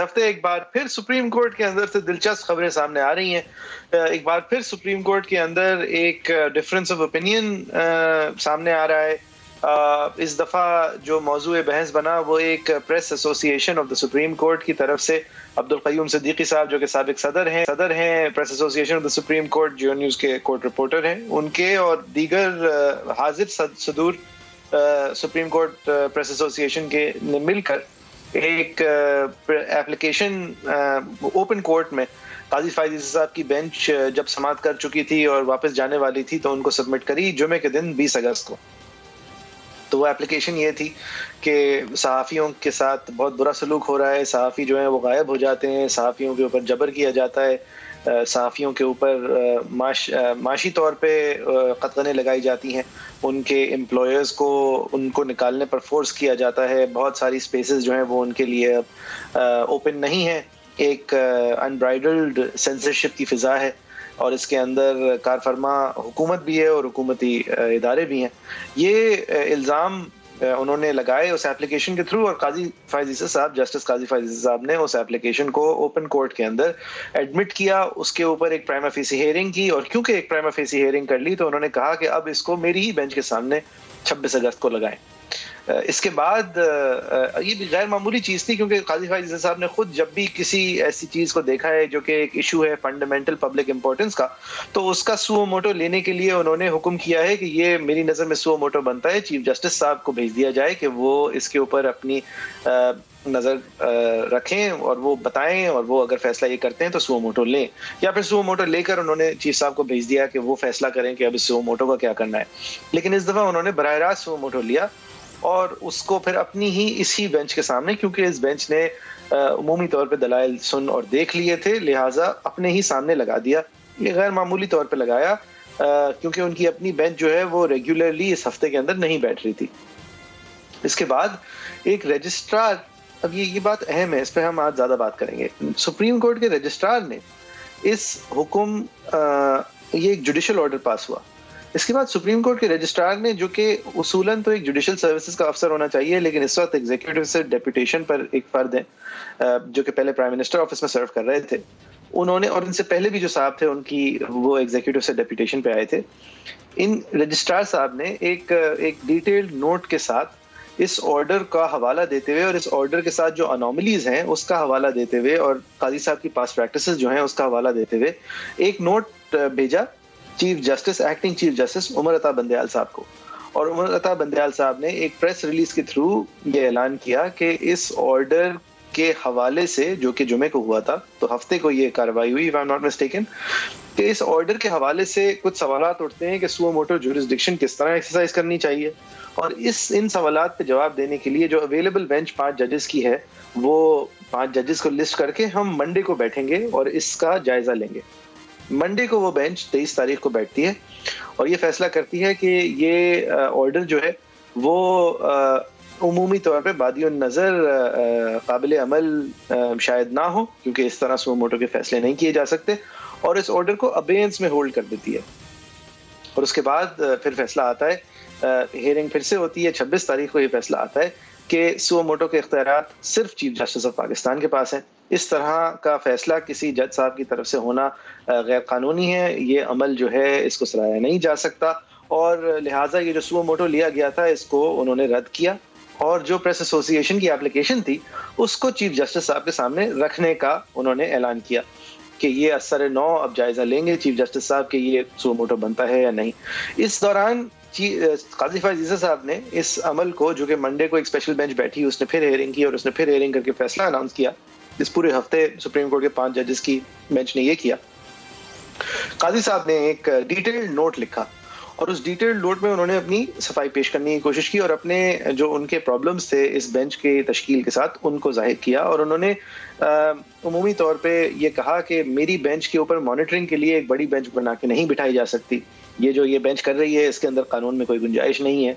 ہفتے ایک بار پھر سپریم کورٹ کے اندر سے دلچسپ خبریں سامنے آ رہی ہیں۔ ایک بار پھر سپریم کورٹ کے اندر ایک ڈفرینس آف اوپینین سامنے آ رہا ہے۔ اس دفعہ جو موضوع بحث بنا وہ ایک press association of the supreme court کی طرف سے عبدالقیوم صدیقی صاحب جو کہ سابق صدر ہیں press association of the supreme court, Geo News کے کورٹ رپورٹر ہیں، ان کے اور دیگر حاضر صدور سپریم کورٹ پریس ایسوسی ایشن کے نے مل کر ایک ایپلیکیشن اوپن کورٹ میں قاضی فائز عیسی صاحب کی بینچ جب سماعت کر چکی تھی اور واپس جانے والی تھی تو ان کو سبمٹ کری جمعے کے دن 20 اگست کو۔ تو وہ ایپلیکیشن یہ تھی کہ صحافیوں کے ساتھ بہت برا سلوک ہو رہا ہے، صحافی جو ہیں وہ غائب ہو جاتے ہیں، صحافیوں کے اوپر جبر کیا جاتا ہے، صحافیوں کے اوپر معاشی طور پہ قطغنیں لگائی جاتی ہیں، ان کے امپلائرز کو ان کو نکالنے پر فورس کیا جاتا ہے، بہت ساری سپیسز جو ہیں وہ ان کے لیے اوپن نہیں ہیں، ایک انبرائڈلڈ سینسرشپ کی فضا ہے اور اس کے اندر کار فرما حکومت بھی ہے اور حکومتی ادارے بھی ہیں۔ یہ الزام انہوں نے لگائے اس ایپلیکیشن کے تھرو، اور قاضی فائز عیسی صاحب، جسٹس قاضی فائز عیسی صاحب نے اس ایپلیکیشن کو اوپن کورٹ کے اندر ایڈمٹ کیا، اس کے اوپر ایک پرائما فیسی ہیئرنگ کی، اور کیونکہ ایک پرائما فیسی ہیئرنگ کر لی تو انہوں نے کہا کہ اب اس کو میری ہی بینچ کے سامنے 26 اگست کو لگائیں۔ اس کے بعد یہ بھی غیر معمولی چیز تھی کیونکہ قاضی فائز عیسی صاحب نے خود جب بھی کسی ایسی چیز کو دیکھا ہے جو کہ ایک ایشو ہے فنڈامنٹل پبلک امپورٹنس کا، تو اس کا سو موٹو لینے کے لیے انہوں نے حکم کیا ہے کہ یہ میری نظر میں سو موٹو بنتا ہے چیف جسٹس صاحب کو بھیج دیا جائے کہ وہ اس کے اوپر اپنی نظر رکھیں اور وہ بتائیں، اور وہ اگر فیصلہ یہ کرتے ہیں تو سو موٹو لیں، یا پھر سو موٹو لے کر انہوں نے چیف صاحب کو بھیج دیا کہ وہ فیصلہ کریں کہ اب اس سو موٹو کا کیا کرنا ہے۔ لیکن اس دفعہ انہوں نے براہ راست سو موٹو لیا اور اس کو پھر اپنی ہی اسی بینچ کے سامنے، کیونکہ اس بینچ نے عمومی طور پہ دلائل سن اور دیکھ لیے تھے، لہٰذا اپنے ہی سامنے لگا دیا۔ یہ غیر معمولی طور پہ لگایا کیونکہ ان کی اپنی بینچ جو ہے وہ ریگولرلی اس ہفتے کے اندر نہیں بیٹھ رہی تھی۔ اس کے بعد ایک رجسٹرار، اب یہ بات اہم ہے، اس پہ ہم آج زیادہ بات کریں گے، سپریم کورٹ کے رجسٹرار نے اس حکم یہ ایک جوڈیشل آرڈر پاس ہوا۔ اس کے بعد سپریم کورٹ کے رجسٹرار نے، جو کہ اصولاً تو ایک جوڈیشل سروسز کا افسر ہونا چاہیے لیکن اس وقت ایگزیکٹو سے ڈیپوٹیشن پر ایک فرد ہیں جو کہ پہلے پرائم منسٹر آفس میں سرو کر رہے تھے، انہوں نے، اور ان سے پہلے بھی جو صاحب تھے ان کی وہ ایگزیکٹو سے ڈیپوٹیشن پہ آئے تھے، ان رجسٹرار صاحب نے ایک ڈیٹیلڈ نوٹ کے ساتھ اس آرڈر کا حوالہ دیتے ہوئے اور اس آرڈر کے ساتھ جو انوملیز ہیں اس کا حوالہ دیتے ہوئے اور قاضی صاحب کی پاس پریکٹسز جو ہیں اس کا حوالہ دیتے ہوئے ایک نوٹ بھیجا chief justice, acting chief justice Umar Ata Bandial صاحب کو، اور عمر عطا بندیال صاحب نے ایک پریس ریلیز کے تھرو یہ اعلان کیا کہ اس آرڈر کے حوالے سے، جو کہ جمعے کو ہوا تھا تو ہفتے کو یہ کارروائی ہوئی if I'm not mistaken، کہ اس آرڈر کے حوالے سے کچھ سوالات اٹھتے ہیں کہ سو موٹو جورسڈکشن کس طرح ایکسرسائز کرنی چاہیے، اور ان سوالات پہ جواب دینے کے لیے جو اویلیبل بینچ 5 ججز کی ہے وہ 5 ججز کو لسٹ کر کے ہم منڈے کو بیٹھیں گے اور اس کا جائزہ لیں گے۔ منڈے کو وہ بینچ 23 تاریخ کو بیٹھتی ہے اور یہ فیصلہ کرتی ہے کہ یہ آرڈر جو ہے وہ عمومی طور پہ بادی النظر قابل عمل شاید نہ ہو، کیونکہ اس طرح سو موٹو کے فیصلے نہیں کیے جا سکتے، اور اس آرڈر کو ابینس میں ہولڈ کر دیتی ہے۔ اور اس کے بعد پھر فیصلہ آتا ہے، ہیئرنگ پھر سے ہوتی ہے، 26 تاریخ کو یہ فیصلہ آتا ہے کہ سو موٹو کے اختیارات صرف چیف جسٹس آف پاکستان کے پاس ہیں۔ اس طرح کا فیصلہ کسی جج صاحب کی طرف سے ہونا غیر قانونی ہے، یہ عمل جو ہے اس کو سرایا نہیں جا سکتا، اور لہٰذا یہ جو سو موٹو لیا گیا تھا اس کو انہوں نے رد کیا، اور جو پریس ایسوسی ایشن کی اپلیکیشن تھی اس کو چیف جسٹس صاحب کے سامنے رکھنے کا انہوں نے اعلان کیا کہ یہ اثر نو اب جائزہ لیں گے چیف جسٹس صاحب کہ یہ سو موٹو بنتا ہے یا نہیں۔ اس دوران قاضی فائز عیسی صاحب نے اس عمل کو، جو کہ منڈے کو ایک اسپیشل بینچ بیٹھی اس نے پھر ہیئرنگ کی اور اس نے پھر ہیئرنگ کر کے فیصلہ اناؤنس کیا، اس پورے ہفتے سپریم کورٹ کے 5 ججز کی بینچ نے یہ کیا۔ قاضی صاحب نے ایک ڈیٹیلڈ نوٹ لکھا اور اس ڈیٹیلڈ نوٹ میں انہوں نے اپنی صفائی پیش کرنے کی کوشش کی اور اپنے جو ان کے پرابلمز تھے اس بینچ کے تشکیل کے ساتھ ان کو ظاہر کیا، اور انہوں نے عمومی طور پہ یہ کہا کہ میری بینچ کے اوپر مانیٹرنگ کے لیے ایک بڑی بینچ بنا کے نہیں بٹھائی جا سکتی، یہ جو یہ بینچ کر رہی ہے اس کے اندر قانون میں کوئی گنجائش نہیں ہے۔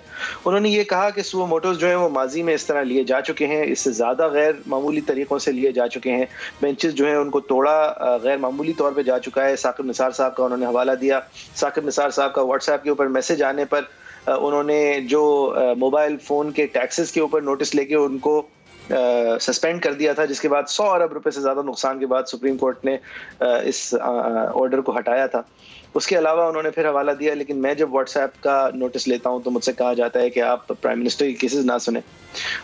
انہوں نے یہ کہا کہ سو موٹوز جو ہیں وہ ماضی میں اس طرح لیے جا چکے ہیں، اس سے زیادہ غیر معمولی طریقوں سے لیے جا چکے ہیں، بینچز جو ہیں ان کو توڑا غیر معمولی طور پہ جا چکا ہے۔ ثاقب نثار صاحب کا انہوں نے حوالہ دیا، ثاقب نثار صاحب کا واٹس ایپ کے اوپر میسج آنے پر انہوں نے جو موبائل فون کے ٹیکسز کے اوپر نوٹس لے کے ان کو سسپینڈ کر دیا تھا، جس کے بعد 100 ارب روپے سے زیادہ نقصان کے بعد سپریم کورٹ نے اس آرڈر کو ہٹایا تھا. اس کے علاوہ انہوں نے پھر حوالہ دیا، لیکن میں جب واٹس ایپ کا نوٹس لیتا ہوں تو مجھ سے کہا جاتا ہے کہ آپ پرائم منسٹر کی کیسز نہ سنیں.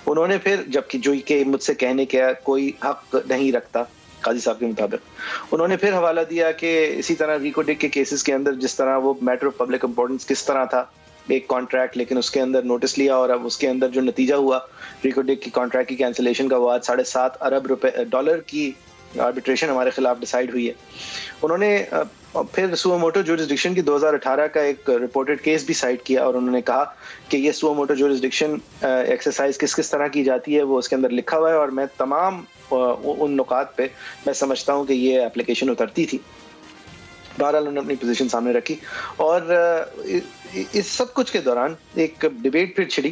انہوں نے پھر جبکہ جو کہ مجھ سے کہنے کا کوئی حق نہیں رکھتا قاضی صاحب کے مطابق، انہوں نے پھر حوالہ دیا کہ اسی طرح ریکو ڈک کے کیسز کے اندر جس طرح وہ میٹر آف پبلک امپورٹنس کس طرح تھا ایک کانٹریکٹ، لیکن اس کے اندر نوٹس لیا اور اب اس کے اندر جو نتیجہ ہوا ریکو ڈک کی کانٹریکٹ کی کینسلیشن کا، وہ آج $7.5 ارب ڈالر کی آربیٹریشن ہمارے خلاف ڈیسائیڈ ہوئی ہے. انہوں نے پھر سو موٹو جورسڈکشن کی 2018 کا ایک رپورٹڈ کیس بھی سائٹ کیا، اور انہوں نے کہا کہ یہ سو موٹو جورسڈکشن ایکسرسائز کس طرح کی جاتی ہے وہ اس کے اندر لکھا ہوا ہے، اور میں تمام ان نکات پہ میں سمجھتا ہوں کہ یہ اپلیکیشن اترتی تھی. بہرحال انہوں نے اپنی پوزیشن سامنے رکھی، اور اس سب کچھ کے دوران ایک ڈیبیٹ پھر چھڑی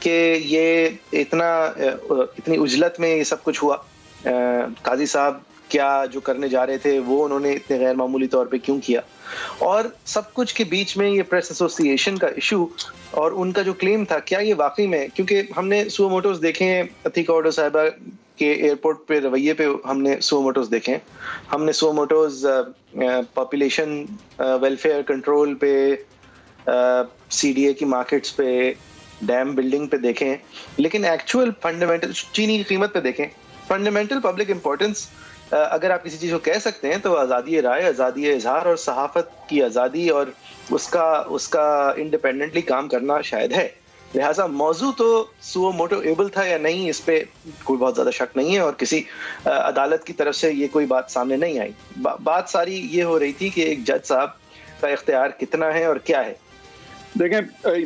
کہ یہ اتنی عجلت میں یہ سب کچھ ہوا، قاضی صاحب کیا جو کرنے جا رہے تھے وہ انہوں نے اتنے غیر معمولی طور پہ کیوں کیا. اور سب کچھ کے بیچ میں یہ پریس ایسوسی ایشن کا ایشو اور ان کا جو کلیم تھا، کیا یہ واقعی میں، کیونکہ ہم نے سو موٹوز دیکھے ہیں اتھیکا اوڈو صاحبہ کے ایئرپورٹ پہ رویے پہ، ہم نے سو موٹوز دیکھے، ہم نے سو موٹوز پاپولیشن ویلفیئر کنٹرول پہ، سی ڈی اے کی مارکیٹس پہ، ڈیم بلڈنگ پہ دیکھیں، لیکن ایکچوئل فنڈامنٹل چینی کی قیمت پہ دیکھیں. فنڈامنٹل پبلک امپورٹنس اگر آپ کسی چیز کو کہہ سکتے ہیں تو آزادی رائے، آزادی اظہار اور صحافت کی آزادی اور اس کا انڈیپینڈنٹلی کام کرنا شاید ہے. لہٰذا موضوع تو سو موٹو ایبل تھا یا نہیں، اس پہ کوئی بہت زیادہ شک نہیں ہے، اور کسی عدالت کی طرف سے یہ کوئی بات سامنے نہیں آئی. بات ساری یہ ہو رہی تھی کہ ایک جج صاحب کا اختیار کتنا ہے اور کیا ہے. دیکھیں،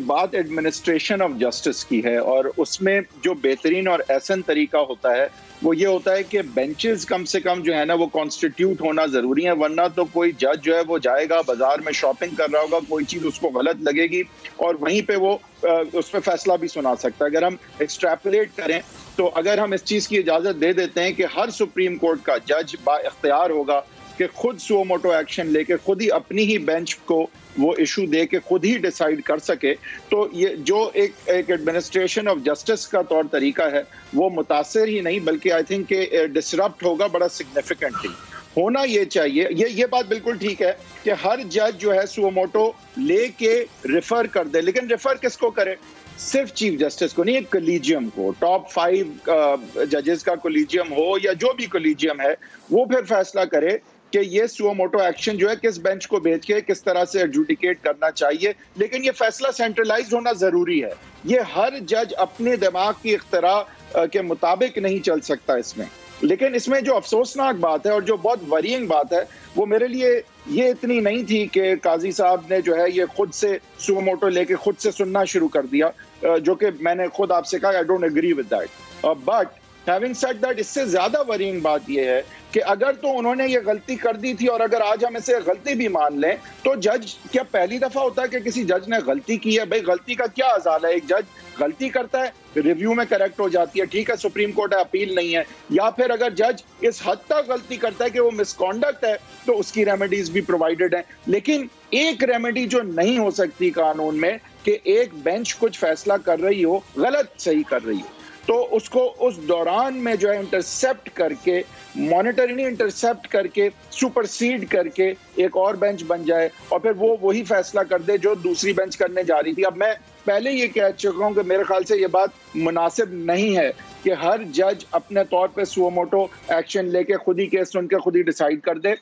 بات ایڈمنسٹریشن آف جسٹس کی ہے، اور اس میں جو بہترین اور احسن طریقہ ہوتا ہے وہ یہ ہوتا ہے کہ بینچز کم سے کم جو ہے نا وہ کانسٹیٹیوٹ ہونا ضروری ہے، ورنہ تو کوئی جج جو ہے وہ جائے گا بازار میں شاپنگ کر رہا ہوگا، کوئی چیز اس کو غلط لگے گی اور وہیں پہ وہ اس پہ فیصلہ بھی سنا سکتا ہے. اگر ہم ایکسٹریپولیٹ کریں تو اگر ہم اس چیز کی اجازت دے دیتے ہیں کہ ہر سپریم کورٹ کا جج با اختیار ہوگا کہ خود سو موٹو ایکشن لے کے خود ہی اپنی ہی بینچ کو وہ ایشو دے کے خود ہی ڈیسائیڈ کر سکے، تو یہ جو ایک ایڈمنسٹریشن آف جسٹس کا طور طریقہ ہے وہ متاثر ہی نہیں بلکہ آئی تھنک کہ ڈسرپٹ ہوگا بڑا سگنیفیکنٹلی. ہونا یہ چاہیے، یہ بات بالکل ٹھیک ہے کہ ہر جج جو ہے سو موٹو لے کے ریفر کر دے، لیکن ریفر کس کو کرے؟ صرف چیف جسٹس کو نہیں، ایک کولیجیم کو، ٹاپ 5 ججز کا کولیجیم ہو یا جو بھی کولیجیم ہے، وہ پھر فیصلہ کرے کہ یہ سو موٹو ایکشن جو ہے کس بینچ کو بھیج کے کس طرح سے ایڈجوڈیکیٹ کرنا چاہیے. لیکن یہ فیصلہ سینٹرلائزڈ ہونا ضروری ہے، یہ ہر جج اپنے دماغ کی اختراع کے مطابق نہیں چل سکتا اس میں. لیکن اس میں جو افسوسناک بات ہے اور جو بہت ورینگ بات ہے وہ میرے لیے یہ اتنی نہیں تھی کہ قاضی صاحب نے جو ہے یہ خود سے سو موٹو لے کے خود سے سننا شروع کر دیا، جو کہ میں نے خود آپ سے کہا I don't agree with that. But having said that، اس سے زیادہ ورینگ بات یہ ہے کہ اگر تو انہوں نے یہ غلطی کر دی تھی اور اگر آج ہم اسے غلطی بھی مان لیں تو جج کیا پہلی دفعہ ہوتا ہے کہ کسی جج نے غلطی کی ہے؟ بھائی غلطی کا کیا ازال ہے؟ ایک جج غلطی کرتا ہے، ریویو میں کریکٹ ہو جاتی ہے، ٹھیک ہے، سپریم کورٹ ہے، اپیل نہیں ہے. یا پھر اگر جج اس حد تک غلطی کرتا ہے کہ وہ مس کانڈکٹ ہے تو اس کی ریمیڈیز بھی پرووائڈڈ ہیں. لیکن ایک ریمیڈی جو نہیں ہو سکتی قانون میں کہ ایک بینچ کچھ فیصلہ کر رہی ہو، غلط صحیح کر رہی ہو، تو اس کو اس دوران میں جو ہے انٹرسیپٹ کر کے، مانیٹرنی انٹرسیپٹ کر کے، سپرسیڈ کر کے ایک اور بینچ بن جائے اور پھر وہ وہی فیصلہ کر دے جو دوسری بینچ کرنے جا رہی تھی. اب میں پہلے یہ کہہ چکا ہوں کہ میرے خیال سے یہ بات مناسب نہیں ہے کہ ہر جج اپنے طور پہ سو موٹو ایکشن لے کے خود ہی کیس سن کے خود ہی ڈیسائیڈ کر دے.